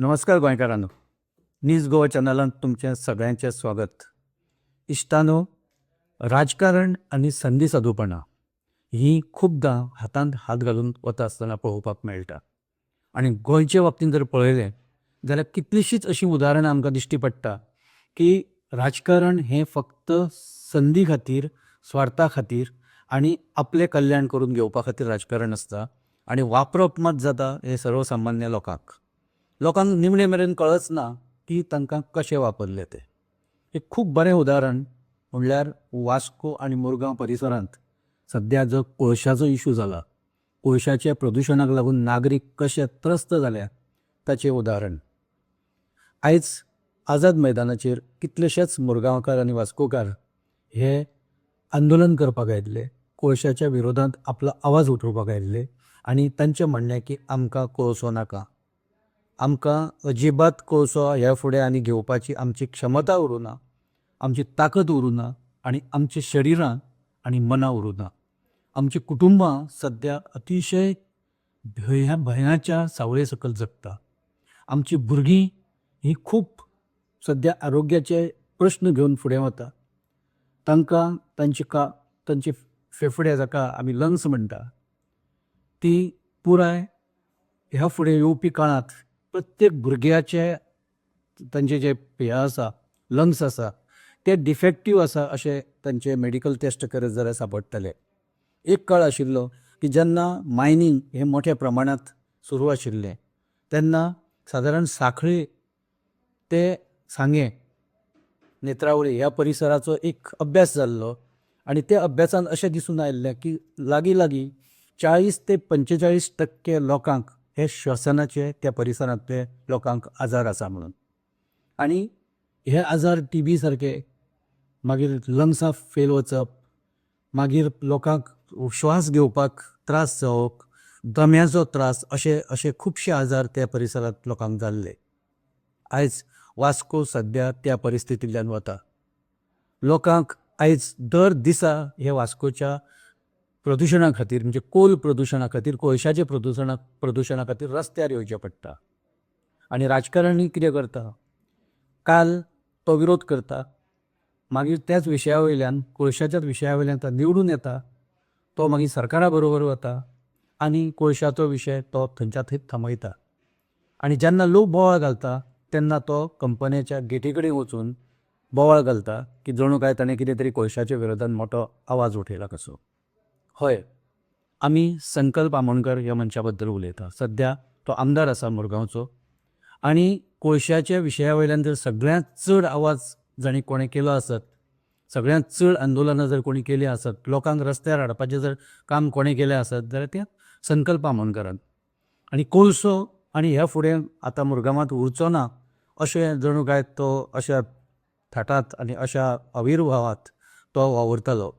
नमस्कार गोंयकारांनो. न्यूज गोवा चॅनलांत तुमचें सगळ्यांचें स्वागत. इश्टानो, राजकारण आनी संदी साधूपणां ही खूबदां हातांत हात घालून वता आसतना पळोवपाक मेळटा. आनी गोंयचे बाबतींत जर पळयलें जाल्यार कितलींशींच अशीं उदाहरणां आमकां दिश्टी पडटा की राजकारण हें फक्त संदी खातीर, स्वार्था खातीर आनी आपलें कल्याण करून घेवपा खातीर राजकारण आसता आनी वापरप मात जाता हे सर्वसामान्य लोकांक. लोकांक निमणे मेरेन कळच ना की तांकां कशें वापरले ते. एक खूब बरें उदाहरण म्हणल्यार वास्को आनी मुरगांव परिसरांत सद्या जो कोळशाचो इशू जाला, कोळशाच्या प्रदुशणाक लागून नागरीक कशे त्रस्त जाल्या ताचें उदाहरण. आयज आझाद मैदानाचेर कितलेशेच मुरगांवकार आनी वास्कोकार हे आंदोलन करपाक आयिल्ले, कोळशाच्या विरोधांत आपलो आवाज उठोवपाक आयिल्ले आनी तांचें म्हणणें की आमकां कोळसो नाका, आमकां अजिबात कोळसो ह्या फुडें आनी घेवपाची आमची क्षमता उरूं ना, आमची ताकद उरूं ना आनी आमच्या शरिरां आनी मनां उरूं ना. आमचीं कुटुंबां सद्या अतिशय भयाच्या सावळे सकयल जगता. आमचीं भुरगीं ही खूब सद्या आरोग्याचे प्रश्न घेवन फुडें वता. तांकां तांचे फेफडे जाका आमी लंग्स म्हणटा ती पुराय ह्या फुडें येवपी काळांत प्रत्येक भुरग्याचे तांचे जे हें आसा लंग्स आसा ते डिफेक्टीव आसा अशें तांचे मेडिकल टेस्ट करत जाल्यार सांपडटले. एक काळ आशिल्लो की जेन्ना मायनींग हें मोठ्या प्रमाणांत सुरू आशिल्लें तेन्ना सादारण सांखळी ते सांगे, नेत्रावळी ह्या परिसराचो एक अभ्यास जाल्लो आनी त्या अभ्यासान अशें दिसून आयिल्लें की लागीं 40 ते 45% लोकांक हे श्वसनाचे त्या परिसरांतले लोकांक आजार आसा म्हणून. आनी हे आजार टीबी सारके, मागीर लंग्सां फेल वचप, मागीर लोकांक श्वास घेवपाक त्रास जावप, दम्याचो त्रास अशे खुबशे आजार त्या परिसरांत लोकांक जाल्ले. आयज वास्को सद्या त्या परिस्थितींतल्यान वता. लोकांक आयज दर दिसा हे वास्कोच्या प्रदुशणा खातीर म्हणजे कोल प्रदुशणा खातीर, कोळशाच्या प्रदुशणा खातीर रस्त्यार येवचें पडटा. आनी राजकारणी कितें करता, काल तो विरोध करता, मागीर त्याच विशया वयल्यान, कोळशाच्याच विशया वयल्यान तो निवडून येता, तो मागीर सरकारा बरोबर वता आनी कोळशाचो विशय तो थंयच्या थंय थांबयता. आनी जेन्ना लोक बोवाळ घालता तेन्ना तो कंपन्याच्या गेटी कडेन वचून बोवाळ घालता की जणू काय ताणें कितें तरी कोळशाच्या विरोधांत मोठो आवाज उठयला कसो. हय, आमी संकल्प आमोणकर ह्या मनशा बद्दल उलयता. सद्या तो आमदार आसा मुरगांवचो आनी कोळशाच्या विशया वयल्यान जर सगळ्यांत चड आवाज जाणी कोणें केलो आसत, सगळ्यांत चड आंदोलनां जर कोणी केलीं आसत, लोकांक रस्त्यार हाडपाचें जर काम कोणें केलें आसत जाल्यार तें संकल्प आमोणकरान. आनी कोळसो आनी ह्या फुडें आतां मुरगांवांत उरचो ना अशें जणू काय तो अशा थाटांत आनी अशा अविर्भावांत तो वावुरतालो.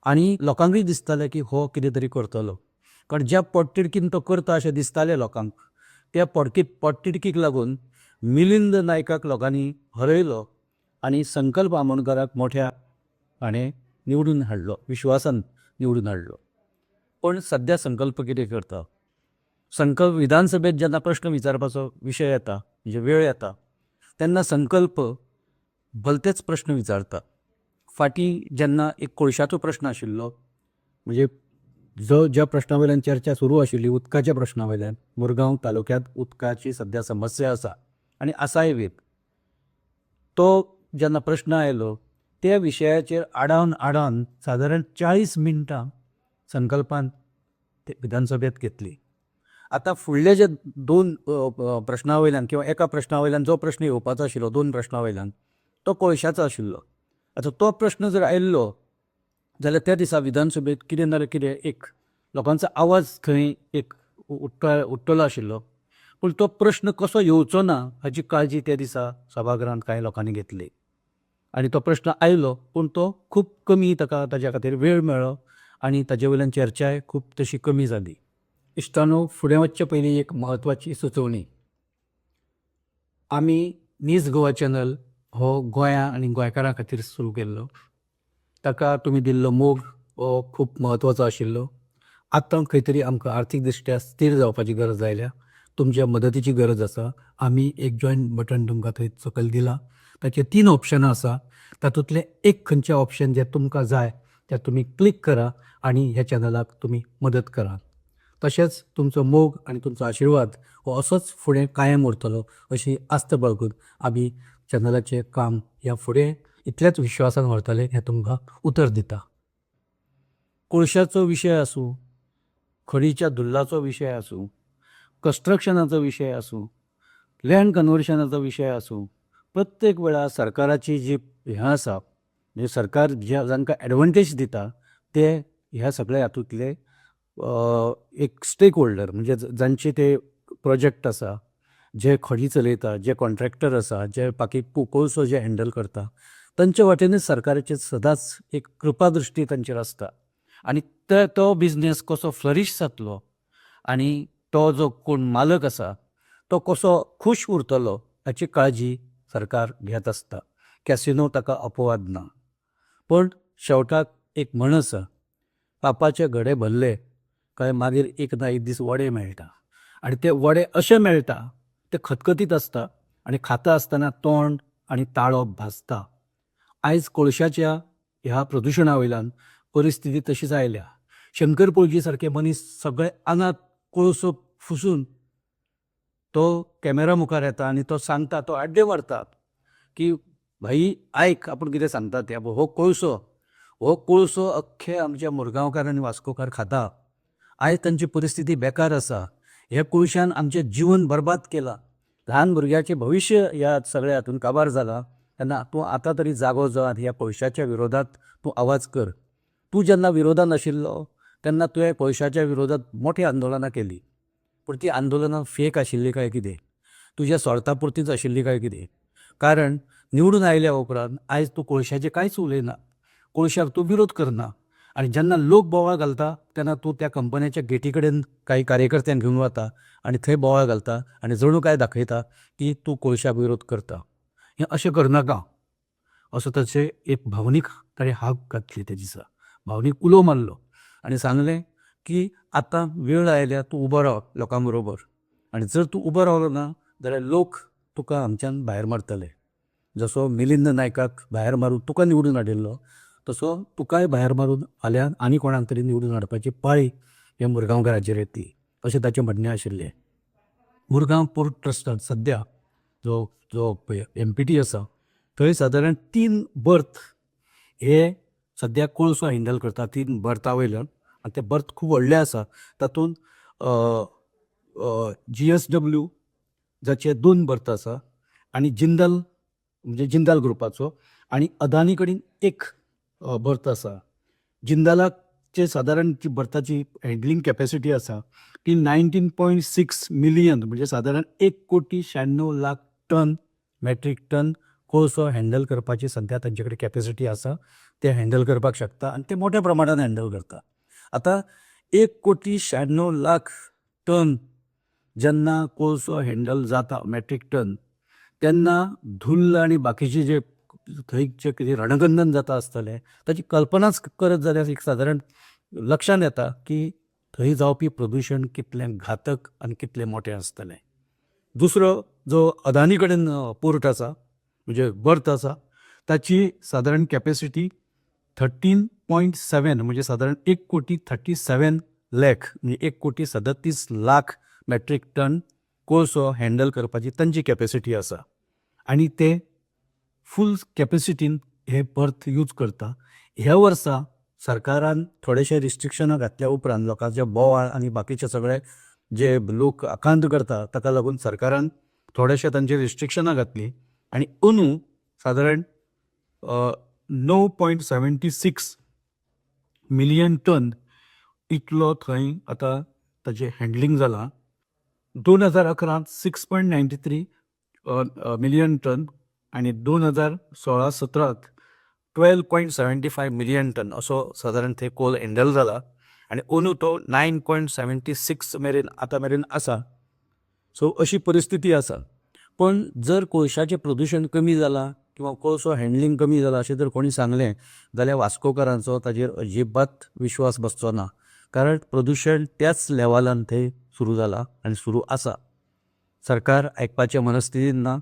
आनी लोकांकूय दिसतालें की हो कितें तरी करतलो, कारण ज्या पोटतिडकीन तो करता अशें दिसतालें लोकांक, त्या पोटतिडकीक लागून मिलिंद नायकाक लोकांनी हरयलो आनी संकल्प आमोणकराक मोठ्या हाणें निवडून हाडलो, विश्वासान निवडून हाडलो. पण सद्या संकल्प कितें करता, संकल्प विधानसभेत जेन्ना प्रश्न विचारपाचो विशय येता म्हणजे वेळ येता तेन्ना संकल्प भलतेच प्रश्न विचारता. फाटीं जेन्ना एक कोळशाचो प्रश्न आशिल्लो, म्हणजे ज्या प्रश्ना वयल्यान चर्चा सुरू आशिल्ली उदकाच्या प्रश्ना वयल्यान, मुरगांव तालुक्यांत उदकाची सद्या समस्या आसा आनी आसाय बी, तो जेन्ना प्रश्न आयलो त्या विशयाचेर आडावन सादारण 40 मिनटां संकल्पान विधानसभेंत घेतली. आतां फुडले जे 2 प्रश्ना वयल्यान किंवा एका प्रश्ना वयल्यान जो प्रश्न येवपाचो आशिल्लो 2 प्रश्ना वयल्यान तो कोळशाचो आशिल्लो. आतां तो प्रश्न जर आयिल्लो जाल्यार त्या दिसा विधानसभेंत कितें ना जाल्यार कितें एक लोकांचो आवाज थंय एक उठ्ठलो आशिल्लो. पूण तो प्रश्न कसो येवचो ना हाची काळजी त्या दिसा सभाघरांत कांय लोकांनी घेतली आनी तो प्रश्न आयलो पूण तो खूब कमी ताच्या खातीर वेळ मेळ्ळो आनी ताजे वयल्यान चर्चाय खूब तशी कमी जाली. इश्टानो, फुडें वचचे पयलीं एक म्हत्वाची सुचोवणी. आमी न्यूज गोवा चॅनल हो गोंया आनी गोंयकारां खातीर सुरू केल्लो. ताका तुमी दिल्लो मोग हो खूब म्हत्वाचो आशिल्लो. आतां खंय तरी आमकां आर्थीक दृश्ट्या स्थिर जावपाची गरज आयल्या. तुमच्या मदतीची गरज आसा. आमी एक जॉयन बटन तुमकां थंय सकयल दिलां. ताचे 3 ऑप्शनां आसा. तातूंतलें एक खंयचें ऑप्शन जें तुमकां जाय तें तुमी क्लिक करा आनी ह्या चॅनलाक तुमी मदत करा. तशेंच तुमचो मोग आनी तुमचो आशिर्वाद हो असोच फुडें कायम उरतलो अशी आस्त बाळगून आमी चॅनलाचें काम ह्या फुडें इतल्याच विश्वासान व्हरतले हें तुमकां उतर दिता. कोळशाचो विशय आसूं, खडीच्या धुल्लाचो विशय आसूं, कन्स्ट्रक्शनाचो विशय आसूं, लँड कन्वर्शनाचो विशय आसूं, प्रत्येक वेळार सरकाराची जी हें आसा म्हणजे सरकार जांकां एडवांटेज दिता ते ह्या सगळ्या हातूंतले एक स्टेक होल्डर म्हणजे जांचे ते प्रोजेक्ट आसा, जे खडी चलयता, जे कॉन्ट्रॅक्टर आसा, जे बाकी कोळसो जे हँडल करता तांचे वाटेनच सरकाराची सदांच एक कृपा दृश्टी तांचेर आसता आनी तो बिझनेस कसो फ्लरीश जातलो आनी तो जो कोण मालक आसा तो कसो खूश उरतलो हाची काळजी सरकार घेत आसता. कॅसिनो ताका अपवाद ना. पण शेवटाक एक म्हण आसा, पापाचे घडे भरले काय मागीर एक ना एक दीस वडे मेळटा आनी ते वडे अशे मेळटा ते खतखतीत आसता आनी खाता आसतना तोंड आनी ताळो भाजता. आयज कोळशाच्या ह्या प्रदुशणा वयल्यान परिस्थिती तशीच आयल्या. शंकर पळजी सारके मनीस सगळे आंगात कोळसो फुसून तो कॅमेरा मुखार येता आनी तो सांगता, तो आड्डे मारता की भाई आयक आपूण कितें सांगता तें. हो कोळसो अख्खे आमच्या मुरगांवकार आनी वास्कोकार खाता. आयज तांची परिस्थिती बेकार आसा. हे कोळशान आमचें जीवन बर्बाद केलां. ल्हान भुरग्याचें भविश्य ह्या सगळ्या हातूंत काबार जालां. तेन्ना तूं आतां तरी जागो जो ह्या कोळशाच्या विरोधात तूं आवाज कर. तूं जेन्ना विरोधान आशिल्लो तेन्ना तुवें कोळशाच्या विरोधात मोठी आंदोलनां केलीं. पूण ती आंदोलनां फेक आशिल्लीं काय कितें, तुज्या स्वार्था पुरतीच आशिल्लीं काय कितें? कारण निवडून आयल्या उपरांत आयज तूं कोळशाचें कांयच उलयना, कोळशाक तूं विरोध करना आनी जेन्ना लोक बोवाळ घालता तेन्ना तूं त्या कंपन्याच्या गेटी कडेन काही कार्यकर्त्यांक घेवन वता आनी थंय बोवाळ घालता आनी जणू काय दाखयता की तूं कोळशाक विरोध करता. हें अशें करनाका असो ताचे एक भावनीक ताणें हाक घातली त्या दिसा, भावनीक उलो मारलो आनी सांगलें की आतां वेळ आयल्या तूं उबो राव लोकां बरोबर आनी जर तूं उबो रावलो ना जाल्यार लोक तुका हांगच्यान भायर मारतले. जसो मिलिंद नायकाक भायर मारून तुका निवडून हाडिल्लो तसो तुकाय भायर मारून फाल्यां आनी कोणाक तरी निवडून हाडपाची पाळी ह्या मुरगांवकाराचेर येतली अशें ताचें म्हणणें आशिल्लें. मुरगांव पोर्ट ट्रस्टांत सद्या जो जो MPT आसा थंय सादारण 3 बर्थ हे सद्या कोळसो हँडल करता. 3 बर्था वयल्यान आनी ते बर्थ खूब व्हडले आसा. तातूंत GSW जाचे 2 बर्थ आसा आनी जिंदाल म्हणजे जिंदाल ग्रुपाचो आनी अदानी कडेन एक बर्थ आसा. जिंदालाचे सादारण जी बर्थाची हँडलिंग कॅपॅसिटी आसा ती 19.6 मिलियन म्हणजे सादारण 1,96,00,000 टन मॅट्रीक टन कोळसो हँडल करपाची सद्या तांचे कडेन कॅपॅसिटी आसा. ते हँडल करपाक शकता आनी ते मोठ्या प्रमाणान हँडल करता. आतां 1,96,00,000 टन जेन्ना कोळसो हँडल जाता मॅट्रीक टन तेन्ना धुल्ल आनी बाकीचे जे थंयचे कितें रणकंदन जाता आसतलें ताची कल्पनाच करत जाल्यार एक सादारण लक्षांत येता की थंय जावपी प्रदुशण कितलें घातक आनी कितलें मोठें आसतलें. दुसरो जो अदानी कडेन पोर्ट आसा म्हणजे बर्थ आसा ताची सादारण कॅपॅसिटी 13.7 म्हणजे सादारण 1,37,00,000 म्हणजे 1,37,00,000 मॅट्रीक टन कोळसो हँडल करपाची तांची कॅपॅसिटी आसा आनी ते फूल कॅपॅसिटीन हे बर्थ यूज करता. ह्या वर्सा सरकारान थोडेशे रिस्ट्रिक्शनां घातल्या उपरांत लोकांचे बोवाळ आनी बाकीचे सगळे जे लोक आकांत करता ताका लागून सरकारान थोडेशे तांचे रिस्ट्रिक्शनां घातली आनी अंदू सादारण 9.76 मिलियन टन इतलो थंय आतां ताचें हँडलिंग जालां. 2011 6.93 मिलियन टन आनी 2016-17 12.75 मिलियन टन असो सादारण थंय कोल हँडल जाला आनी अंदू तो 9.76 मेरेन आतां मेरेन आसा. सो अशी परिस्थिती आसा. पण जर कोळशाचें प्रदुशण कमी जालां किंवा कोळसो हँडलिंग कमी जालां अशें जर कोणी सांगलें जाल्यार वास्कोकारांचो ताचेर अजिबात विश्वास बसचो ना. कारण प्रदुशण त्याच लेवलान थंय सुरू जालां आनी सुरू आसा. सरकार आयकपाच्या मनस्थितीन ना.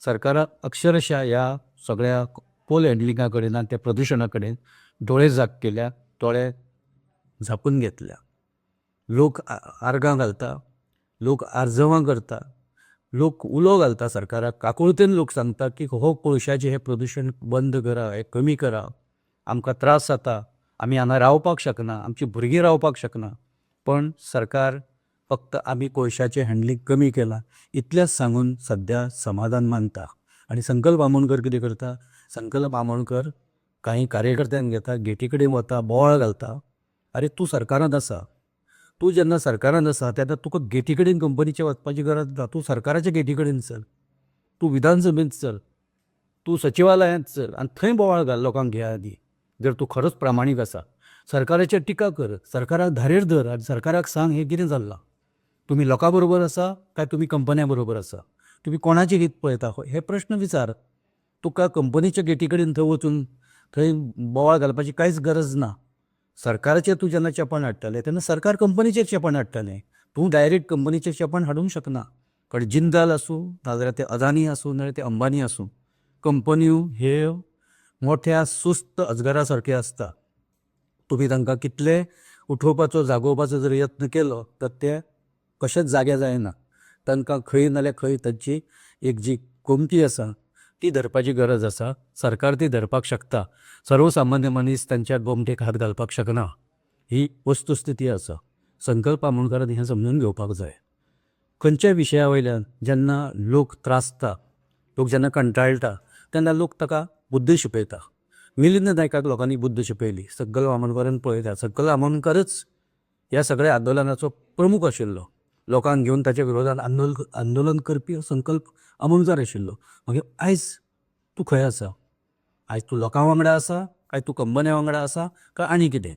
सरकाराक अक्षरशः ह्या सगळ्या कोल हँडलिंगा कडेन आनी त्या प्रदुशणा कडेन दोळे जाग केल्या, दोळे झापून घेतल्या. लोक आर्गां घालता, लोक आर्जवां करता, लोक उलो घालता सरकाराक. काकुळतेन लोक सांगता की हो कोळशाचें हें प्रदुशण बंद करा, हें कमी करा, आमकां त्रास जाता, आमी हांगा रावपाक शकना, आमचीं भुरगीं रावपाक शकना. पण सरकार फक्त आमी कोळशाचें हँडलींग कमी केलां इतलेंच सांगून सद्या समाधान मानता. आनी संकल्प आमोणकर कितें करता? संकल्प आमोणकर कांय कार्यकर्त्यांक घेता, गेटी कडेन वता, बोवाळ घालता. अरे तूं सरकारांत आसा, तूं जेन्ना सरकारांत आसा तेन्ना तुका गेटी कडेन कंपनीचे वचपाची गरज ना. तूं सरकाराच्या गेटी कडेन चल, तूं विधानसभेंत चल, तूं सचिवालयांत चल आनी थंय बोवाळ घाल लोकांक घे आदी. जर तूं खरोच प्रामाणीक आसा, सरकाराचेर टिका कर, सरकाराक धारेर धर आनी सरकाराक सांग हें कितें जाल्लां. तुमी लोकां बरोबर आसा काय तुमी कंपन्या बरोबर आसा? तुमी कोणाचें हित पळयता हे प्रश्न विचार. तुका कंपनीच्या गेटी कडेन थंय वचून थंय बोवाळ घालपाची कांयच गरज ना. सरकाराचेर तूं जेन्ना चेपण हाडटलें तेन्ना सरकार कंपनीचेर चेपण हाडटलें. तूं डायरेक्ट कंपनीचेर चेपण हाडूंक शकना. कारण जिंदाल आसूं नाजाल्यार ते अदानी आसूं नाजाल्यार ते अंबानी आसूं, कंपन्यो ह्यो मोठ्या सुस्त अजगरा सारक्यो आसता. तुमी तांकां कितले उठोवपाचो जागोवपाचो जर यत्न केलो तर ते कशेंच जागे जायना. तांकां खंय नाल्यार खंय तांची एक जी कोमती आसा ती धरपाची गरज आसा. सरकार ती धरपाक शकता, सर्वसामान्य मनीस तांच्या गोमतेक हात घालपाक शकना. ही वस्तुस्थिती आसा. संकल्प आमोणकरान हें समजून घेवपाक जाय. खंयच्याय विशया वयल्यान जेन्ना लोक त्रासता, लोक जेन्ना कंटाळटा तेन्ना लोक ताका बुद्द शिकयता. मिलिंद नायकाक लोकांनी बुद्द शिकयली, संकल्प आमोणकरान पळयता. संकल्प आमोणकरच ह्या सगळ्या आंदोलनाचो प्रमुख आशिल्लो. लोकांक घेवन ताच्या विरोधात आंदोलन करपी संकल्प आमोणकर आशिल्लो. मागीर आयज तूं खंय आसा? आयज तूं लोकां वांगडा आसा काय तूं कंपन्या वांगडा आसा काय आनी कितें?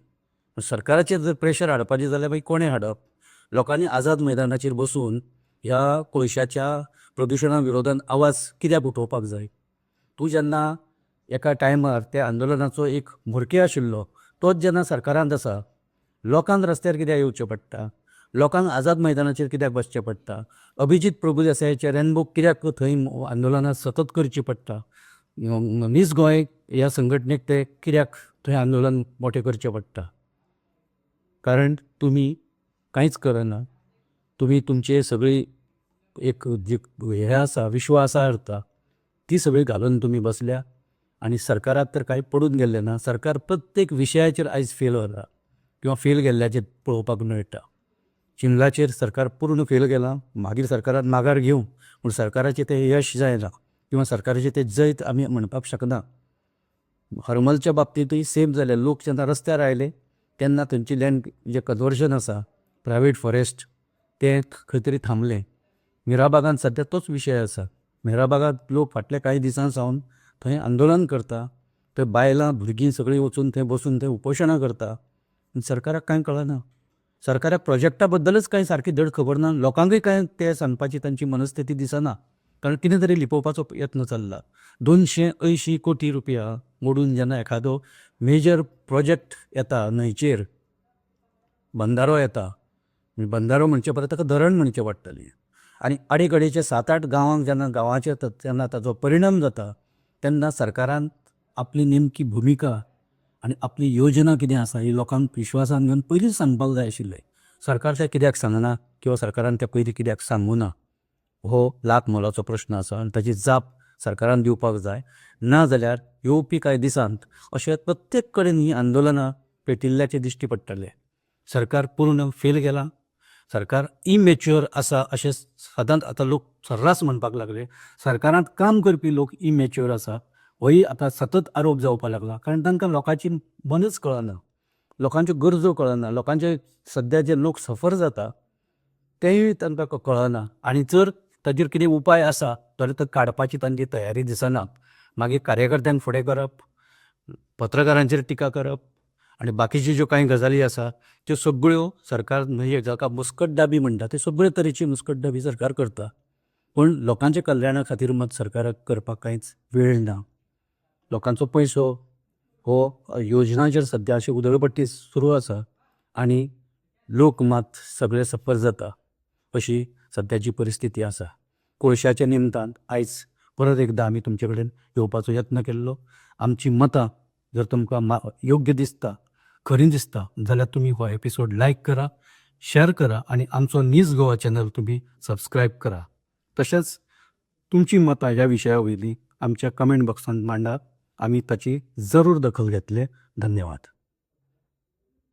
सरकाराचेर जर प्रेशर हाडपाचें जाल्यार मागीर कोणें हाडप? लोकांनी आझाद मैदानाचेर बसून ह्या कोळशाच्या प्रदुशणा विरोधात आवाज कित्याक उठोवपाक जाय? तूं जेन्ना एका टायमार त्या आंदोलनाचो एक म्होरके आशिल्लो तोच जेन्ना सरकारांत आसा, लोकांक रस्त्यार कित्याक येवचें पडटा? लोकांक आझाद मैदानाचेर कित्याक बसचें पडटा? अभिजीत प्रभुदेसायाचे रेनबुक कित्याक थंय आंदोलनां सतत करचीं पडटा? नीस गोंय ह्या संघटनेक ते कित्याक थंय आंदोलन मोठें करचें पडटा? कारण तुमी कांयच करना. तुमी तुमचे सगळी एक जी हें आसा विश्वासार्हता ती सगळी घालून तुमी बसल्या आनी सरकाराक तर कांय पडून गेल्लें ना. सरकार प्रत्येक विशयाचेर आयज फेल वता किंवा फेल गेल्ल्याचें पळोवपाक मेळटा. शिमलाचेर सरकार पूर्ण फेल गेलां, मागीर सरकारान माघार घेवं पूण सरकाराचें तें यश जायना किंवा सरकाराचें तें जैत आमी म्हणपाक शकना. हरमलच्या बाबतींतूय सेम जालें. लोक जेन्ना रस्त्यार आयले तेन्ना थंयची लँड जें कन्वर्जन आसा प्रायवेट फॉरेस्ट तें खंय तरी थांबलें. मिराबागांत सद्या तोच विशय आसा. मिराबागांत लोक फाटल्या कांय दिसां सावन थंय आंदोलन करता, थंय बायलां भुरगीं सगळीं वचून थंय बसून थंय उपोशणां करता. सरकाराक कांय कळना. सरकाराक प्रोजेक्टा बद्दलच कांय सारकी धड खबर ना. लोकांकूय कांय तें सांगपाची तांची मनस्थिती दिसना. कारण कितें तरी लिपोवपाचो यत्न चल्ला. 280 कोटी रुपया मोडून जेन्ना एखादो मेजर प्रोजेक्ट येता न्हंयचेर, बंदारो येता, बंदारो म्हणचे परत ताका धरण म्हणचें पडटलें, आनी आडेकडेचे 7-8 गांवांक जेन्ना गांवांचेर तेन्ना ताचो परिणाम जाता तेन्ना सरकारान आपली नेमकी भुमिका आनी आपली योजना कितें आसा ही लोकांक विश्वासान घेवन पयलींच सांगपाक जाय आशिल्लें. सरकार तें कित्याक सांगना किंवा सरकारान तें पयलीं कित्याक सांगूं ना हो लाख मोलाचो प्रश्न आसा आनी ताची जाप सरकारान दिवपाक जाय. ना जाल्यार येवपी कांय दिसांत अशें प्रत्येक कडेन ही आंदोलनां पेटिल्ल्याचें दिश्टी पडटलें. सरकार पूर्ण फेल गेलां, सरकार इमॅच्युअर आसा अशें सदांच आतां लोक सर्रास म्हणपाक लागले. सरकारांत काम करपी लोक इमॅच्युअर आसा होय आतां सतत आरोप जावपाक लागला. कारण तांकां लोकांची मनच कळना, लोकांच्यो गरजो कळना, लोकांचे सद्या जे लोक सफर जाता तेंय तांकां कळना. आनी जर ताजेर कितें उपाय आसा जाल्यार तो काडपाची तांची तयारी दिसना. मागीर कार्यकर्त्यांक फुडें करप, पत्रकारांचेर टिका करप आनी बाकीच्यो ज्यो कांय गजाली आसा त्यो सगळ्यो सरकार म्हणजे जाका मुस्कटदाबी म्हणटा ते सगळे तरेची मुस्कटदाबी सरकार करता. पूण लोकांच्या कल्याणा खातीर मात सरकाराक करपाक कांयच वेळ ना. लोकांचो पयसो हो योजनाचेर सद्या अशी उदळपट्टी सुरू आसा आनी लोक मात सगळे सफर जाता अशी सद्याची परिस्थिती आसा. कोळशाच्या निमतान आयज परत एकदा आमी तुमचे कडेन येवपाचो यत्न केल्लो. आमची मतां जर तुमकां योग्य दिसता, खरीं दिसता जाल्यार तुमी हो एपिसोड लायक करा, शेअर करा आनी आमचो न्यूज गोवा चॅनल तुमी सबस्क्रायब करा. तशेंच तुमची मतां ह्या विशया वयलीं आमच्या कमेंट बॉक्सांत मांडात. आमी ताची जरूर दखल घेतले. धन्यवाद.